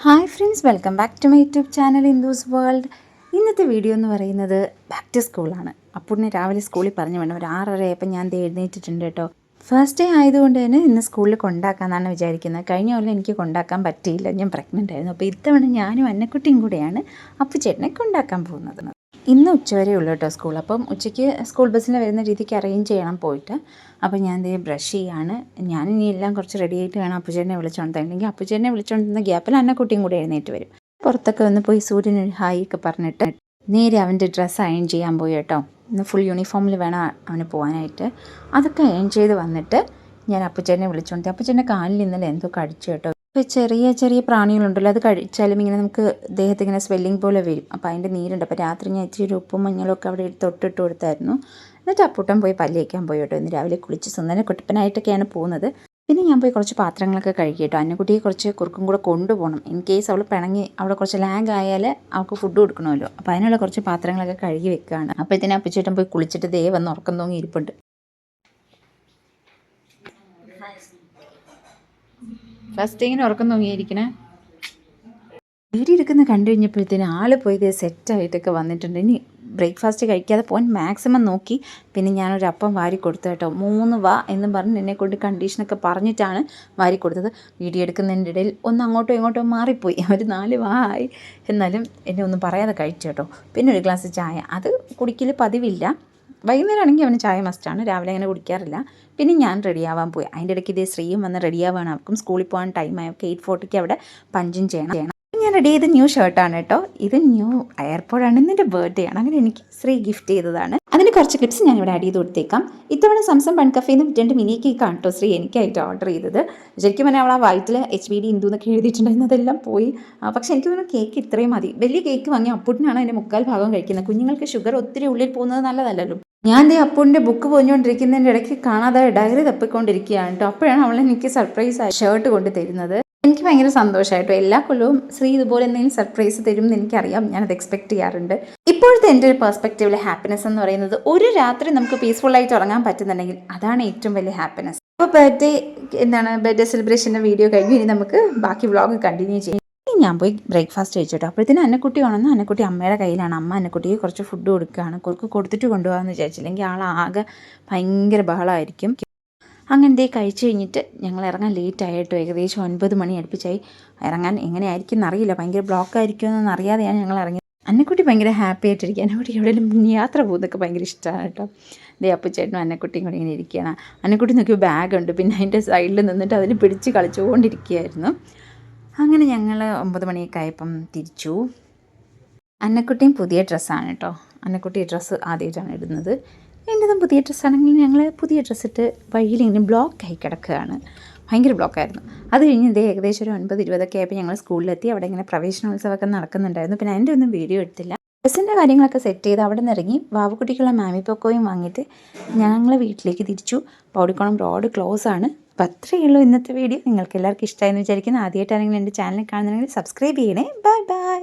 Hi friends, welcome back to my YouTube channel Indu's world. ഇന്നത്തെ video എന്ന് പറയുന്നത് back to സ്കൂളാണ്. അപ്പൂടിനെ രാവിലെ സ്കൂളിൽ പറഞ്ഞു വേണം, ഒരു 6:30 ആയപ്പോൾ ഞാൻ എഴുന്നേറ്റിട്ടുണ്ട് കേട്ടോ. ഫസ്റ്റ് ഡേ ആയതുകൊണ്ട് തന്നെ ഇന്ന് സ്കൂളിൽ കൊണ്ടാക്കാമെന്നാണ് വിചാരിക്കുന്നത്. കഴിഞ്ഞ കൊല്ലം എനിക്ക് കൊണ്ടാക്കാൻ പറ്റിയില്ല, ഞാൻ പ്രഗ്നൻ്റ് ആയിരുന്നു. അപ്പോൾ ഇത്തവണ ഞാനും അന്നക്കുട്ടിയും കൂടെയാണ് അപ്പുചേട്ടനെ കൊണ്ടാക്കാൻ പോകുന്നത്. ഇന്ന് ഉച്ചവരെ ഉള്ളൂ കേട്ടോ സ്കൂൾ. അപ്പം ഉച്ചയ്ക്ക് സ്കൂൾ ബസ്സിൽ വരുന്ന രീതിക്ക് അറേഞ്ച് ചെയ്യണം പോയിട്ട്. അപ്പോൾ ഞാൻ ദേ ബ്രഷ് ചെയ്യാണ്. ഞാനിനി എല്ലാം കുറച്ച് റെഡി ആയിട്ട് വേണം അപ്പുചേട്ടനെ വിളിച്ചോണ്ട്. അല്ലെങ്കിൽ അപ്പുചേട്ടനെ വിളിച്ചോണ്ടിരുന്ന ഗ്യാപ്പിൽ അന്നക്കുട്ടിയും കൂടെ എഴുന്നേറ്റ് വരും. പുറത്തൊക്കെ ഒന്ന് പോയി സൂര്യന് ഹായ് ഒക്കെ പറഞ്ഞിട്ട് നേരെ അവൻ്റെ ഡ്രസ്സ് അയൺ ചെയ്യാൻ പോയി കേട്ടോ. ഇന്ന് ഫുൾ യൂണിഫോമിൽ വേണം അവന് പോകാനായിട്ട്. അതൊക്കെ അയൺ ചെയ്ത് വന്നിട്ട് ഞാൻ അപ്പുചേട്ടനെ വിളിച്ചോണ്ട്. അപ്പുചേട്ടൻ്റെ കാലിൽ ഇന്നലെ എന്തോ കടിച്ചു കേട്ടോ. ഇപ്പോൾ ചെറിയ ചെറിയ പ്രാണികളുണ്ടല്ലോ, അത് കഴിച്ചാലും ഇങ്ങനെ നമുക്ക് ദേഹത്ത് ഇങ്ങനെ സ്വെല്ലിങ് പോലെ വരും. അപ്പോൾ അതിൻ്റെ നീരുണ്ട്. അപ്പോൾ രാത്രി ഞാൻ ഇച്ചിരി ഉപ്പും മഞ്ഞളും ഒക്കെ അവിടെ തൊട്ടിട്ട് കൊടുത്തായിരുന്നു. എന്നിട്ട് അപ്പൂട്ടൻ പോയി പല്ല് തേക്കാൻ പോയി കേട്ടോ. ഇന്ന് രാവിലെ കുളിച്ച് സുന്ദരനെ കുട്ടപ്പനായിട്ടൊക്കെയാണ് പോകുന്നത്. പിന്നെ ഞാൻ പോയി കുറച്ച് പാത്രങ്ങളൊക്കെ കഴുകി കേട്ടോ. അന്നക്കുട്ടിയെ കുറച്ച് കുറുക്കും കൂടെ കൊണ്ടുപോകണം. ഇൻ കേസ് അവൾ പിണങ്ങി അവിടെ കുറച്ച് ലാഗ് ആയാൽ അവൾക്ക് ഫുഡ് കൊടുക്കണമല്ലോ. അപ്പോൾ അതിനുള്ള കുറച്ച് പാത്രങ്ങളൊക്കെ കഴുകി വെക്കുകയാണ്. അപ്പോൾ ഇതിനെ അപ്പച്ചേട്ടൻ പോയി കുളിച്ചിട്ട് ദേ വന്ന് ഉറക്കം തൂങ്ങി ഇരിപ്പുണ്ട്. ഫസ്റ്റ് ഇങ്ങനെ ഉറക്കം തൂങ്ങിയിരിക്കണേ. വീഡിയോ എടുക്കുന്ന കണ്ടു കഴിഞ്ഞപ്പോഴത്തേന് ആൾ പോയി സെറ്റായിട്ടൊക്കെ വന്നിട്ടുണ്ട്. ഇനി ബ്രേക്ക്ഫാസ്റ്റ് കഴിക്കാതെ പോകാൻ മാക്സിമം നോക്കി. പിന്നെ ഞാനൊരു അപ്പം വാരി കൊടുത്തു കേട്ടോ. 3 വാ എന്നും പറഞ്ഞ് എന്നെ കൊണ്ട് കണ്ടീഷനൊക്കെ പറഞ്ഞിട്ടാണ് വാരി കൊടുത്തത്. വീഡിയോ എടുക്കുന്നതിൻ്റെ ഇടയിൽ ഒന്ന് അങ്ങോട്ടോ ഇങ്ങോട്ടോ മാറിപ്പോയി. അവർ 4 വാ ആയി. എന്നാലും എന്നെ ഒന്നും പറയാതെ കഴിച്ചു കേട്ടോ. പിന്നെ ഒരു ഗ്ലാസ് ചായ, അത് കുടിക്കൽ പതിവില്ല. വൈകുന്നേരം ആണെങ്കിൽ അവന് ചായ മസ്റ്റാണ്, രാവിലെ അങ്ങനെ കുടിക്കാറില്ല. പിന്നെ ഞാൻ റെഡിയാവാൻ പോയി. അതിൻ്റെ ഇടയ്ക്ക് ഇതേ ശ്രീയും വന്ന് റെഡിയാവാണ്. അവർക്കും സ്കൂളിൽ പോകാൻ ടൈമായി. 8:40 അവിടെ പഞ്ചിങ് ചെയ്യണം. ഞാൻ റെഡി ചെയ്ത് ന്യൂ ഷർട്ടാണ് കേട്ടോ. ഇത് ന്യൂ എയർപോർട്ടാണ്. ഇന്നെൻ്റെ ബർത്ത്ഡേ ആണ്. അങ്ങനെ എനിക്ക് ശ്രീ ഗിഫ്റ്റ് ചെയ്തതാണ്. അതിന് കുറച്ച് ക്ലിപ്സ് ഞാനിവിടെ ആഡ് ചെയ്ത് കൊടുത്തേക്കാം. ഇത്തവണ സംസം ബൺ കഫേന്ന് 2 മിനി കേക്കാണ് കേട്ടോ ശ്രീ എനിക്കായിട്ട് ഓർഡർ ചെയ്തത്. ശരിക്കും പറഞ്ഞാൽ അവൾ ആ വൈറ്റിൽ HBD ഇന്ദു എന്നൊക്കെ എഴുതിയിട്ടുണ്ടായിരുന്നു, അതെല്ലാം പോയി. പക്ഷേ എനിക്ക് തോന്നുന്നു കേക്ക് ഇത്രയും മതി. വലിയ കേക്ക് വാങ്ങി അപ്പൂട്ടിനാണ് അതിൻ്റെ 3/4 ഭാഗം കഴിക്കുന്നത്. കുഞ്ഞുങ്ങൾക്ക് ഷുഗർ ഒത്തിരി ഉള്ളിൽ പോകുന്നത് നല്ലതല്ലല്ലോ. ഞാൻ ദേ അപ്പൂൻ്റെ ബുക്ക് പോഞ്ഞുകൊണ്ടിരിക്കുന്നതിൻ്റെ ഇടയ്ക്ക് കാണാതെ ഡയറി തപ്പിക്കൊണ്ടിരിക്കുകയാണ് കേട്ടോ. അപ്പോഴാണ് അവൾ എനിക്ക് സർപ്രൈസ് ഷർട്ട് കൊണ്ട് തരുന്നത്. എനിക്ക് ഭയങ്കര സന്തോഷമായിട്ടോ. എല്ലാ കൊല്ലവും ശ്രീ ഇതുപോലെ എന്തെങ്കിലും സർപ്രൈസ് തരും എന്ന് എനിക്കറിയാം. ഞാനത് എക്സ്പെക്റ്റ് ചെയ്യാറുണ്ട്. ഇപ്പോഴത്തെ എൻ്റെ ഒരു പെർസ്പെക്റ്റീവിലെ ഹാപ്പിനെസ് എന്ന് പറയുന്നത്, ഒരു രാത്രി നമുക്ക് പീസ്ഫുള്ളായിട്ട് ഉറങ്ങാൻ പറ്റുന്നുണ്ടെങ്കിൽ അതാണ് ഏറ്റവും വലിയ ഹാപ്പിനെസ്. അപ്പോൾ ബർത്ത്ഡേ സെലിബ്രേഷൻ്റെ വീഡിയോ കഴിഞ്ഞ് ഇനി നമുക്ക് ബാക്കി വ്ളോഗ് കണ്ടിന്യൂ ചെയ്യാം. ഞാൻ പോയി ബ്രേക്ക്ഫാസ്റ്റ് കഴിച്ചിട്ടോ. അപ്പോഴത്തേനും അന്നക്കുട്ടി ഉണർന്ന്. അന്നക്കുട്ടി അമ്മയുടെ കയ്യിലാണ്. അമ്മ അന്നക്കുട്ടിക്ക് കുറച്ച് ഫുഡ് കൊടുക്കുകയാണ്. കൊടുത്തിട്ട് കൊണ്ടുപോകാമെന്ന് വിചാരിച്ചില്ലെങ്കിൽ ആളാകെ ഭയങ്കര ബഹളമായിരിക്കും. അങ്ങനത്തെ കഴിച്ച് കഴിഞ്ഞിട്ട് ഞങ്ങൾ ഇറങ്ങാൻ ലേറ്റായിട്ടോ. ഏകദേശം 9 മണി അടുപ്പിച്ചായി. ഇറങ്ങാൻ എങ്ങനെയായിരിക്കും എന്നറിയില്ല, ഭയങ്കര ബ്ലോക്ക് ആയിരിക്കുമെന്നൊന്നും അറിയാതെയാണ് ഞങ്ങൾ ഇറങ്ങിയത്. അന്നക്കുട്ടി ഭയങ്കര ഹാപ്പി ആയിട്ടിരിക്കുക. അന്നക്കുട്ടി എവിടെയെങ്കിലും യാത്ര പോകുന്നതൊക്കെ ഭയങ്കര ഇഷ്ടമാണ് കേട്ടോ. ദേ അപ്പുചേട്ടനും അന്നക്കുട്ടിയും കൂടി ഇങ്ങനെ ഇരിക്കുകയാണ്. അന്നക്കുട്ടി നോക്കിയ ബാഗുണ്ട്, പിന്നെ അതിൻ്റെ സൈഡിൽ നിന്നിട്ട് അതിൽ പിടിച്ച് കളിച്ചുകൊണ്ടിരിക്കുകയായിരുന്നു. അങ്ങനെ ഞങ്ങൾ 9 മണിയൊക്കെ ആയപ്പം തിരിച്ചു. അന്നക്കുട്ടിയും പുതിയ ഡ്രസ്സാണ് കേട്ടോ. അന്നക്കുട്ടി ഡ്രസ്സ് ആദ്യമായിട്ടാണ് ഇടുന്നത്. എൻ്റെതും പുതിയ ഡ്രസ്സാണെങ്കിൽ ഞങ്ങൾ പുതിയ ഡ്രസ്സിട്ട് വഴിയിലിങ്ങനെ ബ്ലോക്കായി കിടക്കുകയാണ്. ഭയങ്കര ബ്ലോക്കായിരുന്നു. അത് കഴിഞ്ഞ് ഇതേ ഏകദേശം ഒരു 9:20 ആയപ്പോൾ ഞങ്ങൾ സ്കൂളിലെത്തി. അവിടെ ഇങ്ങനെ പ്രവേശനോത്സവമൊക്കെ നടക്കുന്നുണ്ടായിരുന്നു. പിന്നെ എൻ്റെ ഒന്നും വീഡിയോ എടുത്തില്ല. ബസ്സിൻ്റെ കാര്യങ്ങളൊക്കെ സെറ്റ് ചെയ്ത് അവിടെ നിന്ന് ഇറങ്ങി വാവുകുട്ടിക്കുള്ള മാമി പൊക്കോയും വാങ്ങിയിട്ട് ഞങ്ങൾ വീട്ടിലേക്ക് തിരിച്ചു. പൗടിക്കുളം റോഡ് ക്ലോസ് ആണ്. അപ്പോൾ അത്രയേ ഉള്ളൂ ഇന്നത്തെ വീഡിയോ. നിങ്ങൾക്ക് എല്ലാവർക്കും ഇഷ്ടമായെന്ന് വിചാരിക്കുന്നു. ആദ്യമായിട്ടാണെങ്കിൽ എൻ്റെ ചാനൽ കാണുന്നുണ്ടെങ്കിൽ സബ്സ്ക്രൈബ് ചെയ്യണേ. Bye bye.